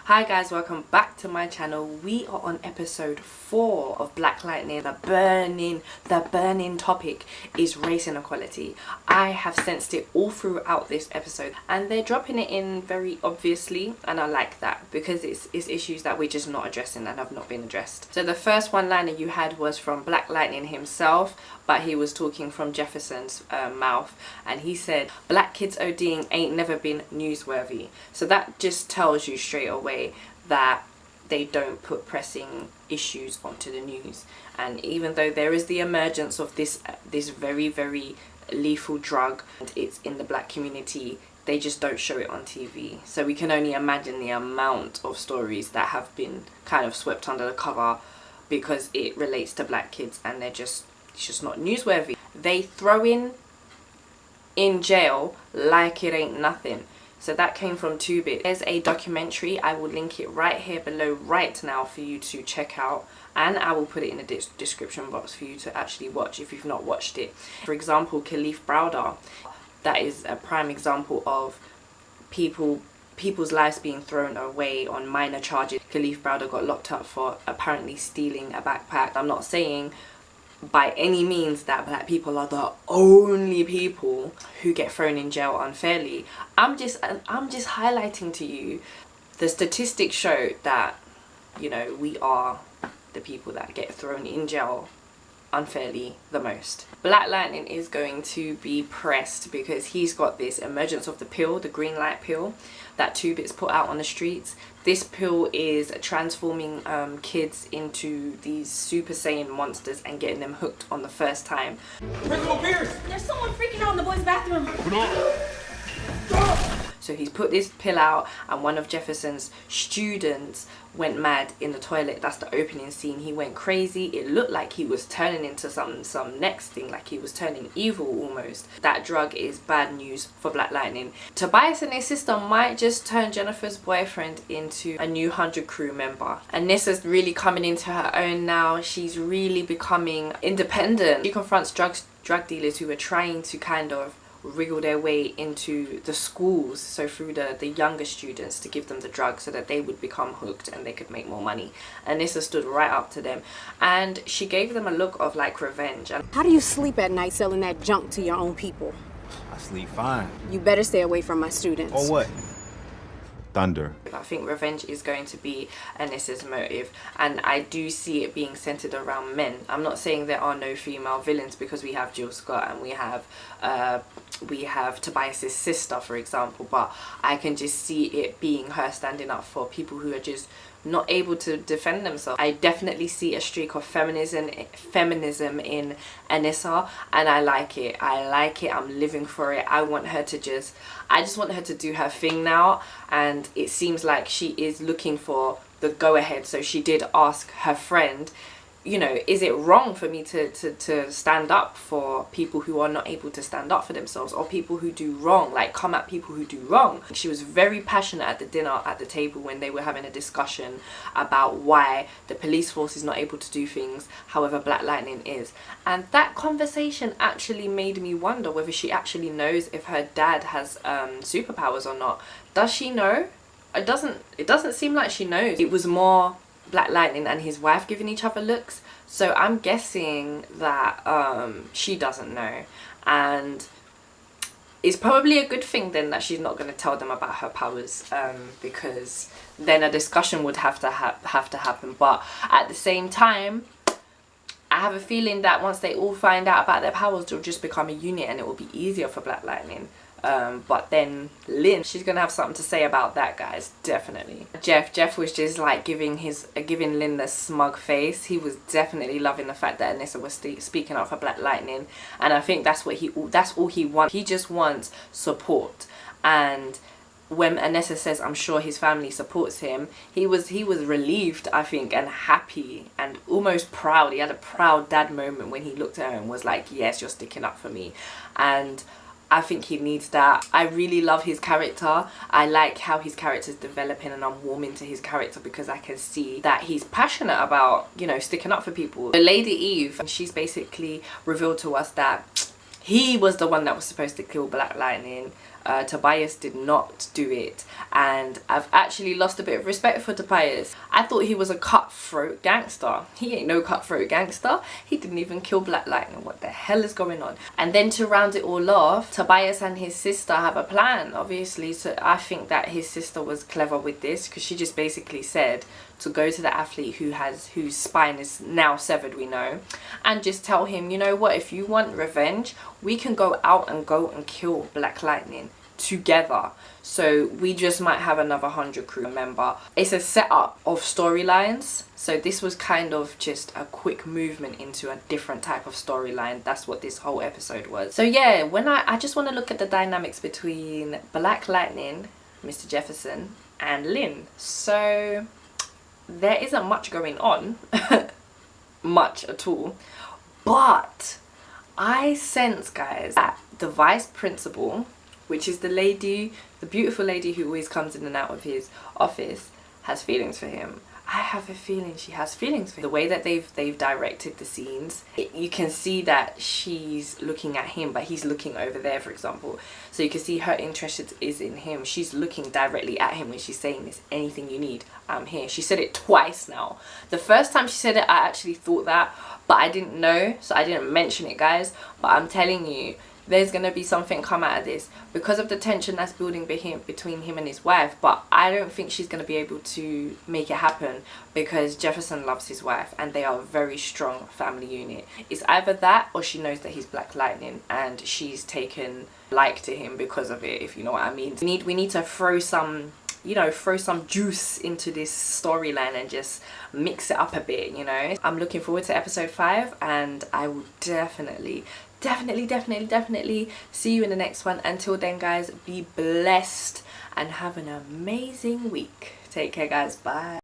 Hi guys, welcome back to my channel. We are on episode 4 of Black Lightning. The burning topic is race inequality. I have sensed it all throughout this episode and they're dropping it in very obviously, and I like that because it's issues that we're just not addressing and have not been addressed. So the first one liner you had was from Black Lightning himself, but he was talking from Jefferson's mouth, and he said black kids ODing ain't never been newsworthy. So that just tells you straight away that they don't put pressing issues onto the news. And even though there is the emergence of this very lethal drug, and it's in the black community, they just don't show it on TV. So we can only imagine the amount of stories that have been kind of swept under the cover because it relates to black kids and it's just not newsworthy. They throw in jail like it ain't nothing. So that came from 2bit. There's a documentary, I will link it right here below right now for you to check out, and I will put it in the description box for you to actually watch if you've not watched it. For example, Khalif Browder, that is a prime example of people's lives being thrown away on minor charges. Khalif Browder got locked up for apparently stealing a backpack. I'm not saying by any means that black people are the only people who get thrown in jail unfairly. I'm just highlighting to you the statistics show that, you know, we are the people that get thrown in jail unfairly the most. Black Lightning is going to be pressed because he's got this emergence of the pill, the green light pill that 2bit's put out on the streets. This pill is transforming kids into these Super Saiyan monsters and getting them hooked on the first time. Principal Pierce! There's someone freaking out in the boys' bathroom. So he's put this pill out and one of Jefferson's students went mad in the toilet. That's the opening scene. He went crazy. It looked like he was turning into some next thing, like he was turning evil almost. That drug is bad news for Black Lightning. Tobias and his sister might just turn Jennifer's boyfriend into a new 100 crew member. And Nissa's really coming into her own now. She's really becoming independent. She confronts drug dealers who are trying to kind of wriggle their way into the schools, so through the younger students, to give them the drug so that they would become hooked and they could make more money. And Nissa stood right up to them and she gave them a look of like revenge. How do you sleep at night selling that junk to your own people? I sleep fine. You better stay away from my students. Or what? Thunder. I think revenge is going to be Anissa's motive, and I do see it being centered around men. I'm not saying there are no female villains because we have Jill Scott and we have Tobias's sister, for example, but I can just see it being her standing up for people who are just not able to defend themselves. I definitely see a streak of feminism in Anissa, and I like it. I'm living for it. I just want her to do her thing now, and it seems like she is looking for the go-ahead. So she did ask her friend, you know, is it wrong for me to stand up for people who are not able to stand up for themselves, or people who do wrong, like come at people who do wrong? She was very passionate at the dinner at the table when they were having a discussion about why the police force is not able to do things, however Black Lightning is. And that conversation actually made me wonder whether she actually knows if her dad has superpowers or not. Does she know? It doesn't seem like she knows. It was more Black Lightning and his wife giving each other looks, so I'm guessing that she doesn't know, and it's probably a good thing then that she's not going to tell them about her powers, because then a discussion would have to happen. But at the same time, I have a feeling that once they all find out about their powers, they'll just become a unit and it will be easier for Black Lightning. But then Lynn, she's gonna have something to say about that, guys, definitely. Jeff was just like giving Lynn the smug face. He was definitely loving the fact that Anissa was speaking up for Black Lightning, and I think that's all he wants. He just wants support. And when Anissa says I'm sure his family supports him, he was relieved, I think, and happy and almost proud. He had a proud dad moment when he looked at her and was like, yes, you're sticking up for me. And I think he needs that. I really love his character. I like how his character's developing, and I'm warming to his character because I can see that he's passionate about, you know, sticking up for people. The Lady Eve, she's basically revealed to us that he was the one that was supposed to kill Black Lightning. Tobias did not do it, and I've actually lost a bit of respect for Tobias. I thought he was a cutthroat gangster. He ain't no cutthroat gangster. He didn't even kill Black Lightning. What the hell is going on? And then to round it all off, Tobias and his sister have a plan, obviously. So I think that his sister was clever with this, because she just basically said to go to the athlete whose spine is now severed, we know, and just tell him, you know what, if you want revenge, we can go out and kill Black Lightning together. So we just might have another 100 crew member. It's a setup of storylines, so this was kind of just a quick movement into a different type of storyline. That's what this whole episode was. So yeah, when I just want to look at the dynamics between Black Lightning, Mr. Jefferson, and Lynn. So there isn't much going on, much at all, but I sense, guys, that the vice principal, which is the lady, the beautiful lady who always comes in and out of his office, has feelings for him. I have a feeling she has feelings for him. The way that they've directed the scenes, you can see that she's looking at him, but he's looking over there, for example. So you can see her interest is in him. She's looking directly at him when she's saying this. Anything you need, I'm here. She said it twice now. The first time she said it, I actually thought that, but I didn't know, so I didn't mention it, guys. But I'm telling you, there's gonna be something come out of this because of the tension that's building between him and his wife. But I don't think she's gonna be able to make it happen, because Jefferson loves his wife and they are a very strong family unit. It's either that, or she knows that he's Black Lightning and she's taken like to him because of it, if you know what I mean. We need to throw some, you know, throw some juice into this storyline and just mix it up a bit, you know. I'm looking forward to episode 5, and I will definitely see you in the next one. Until then, guys, be blessed and have an amazing week. Take care, guys. Bye.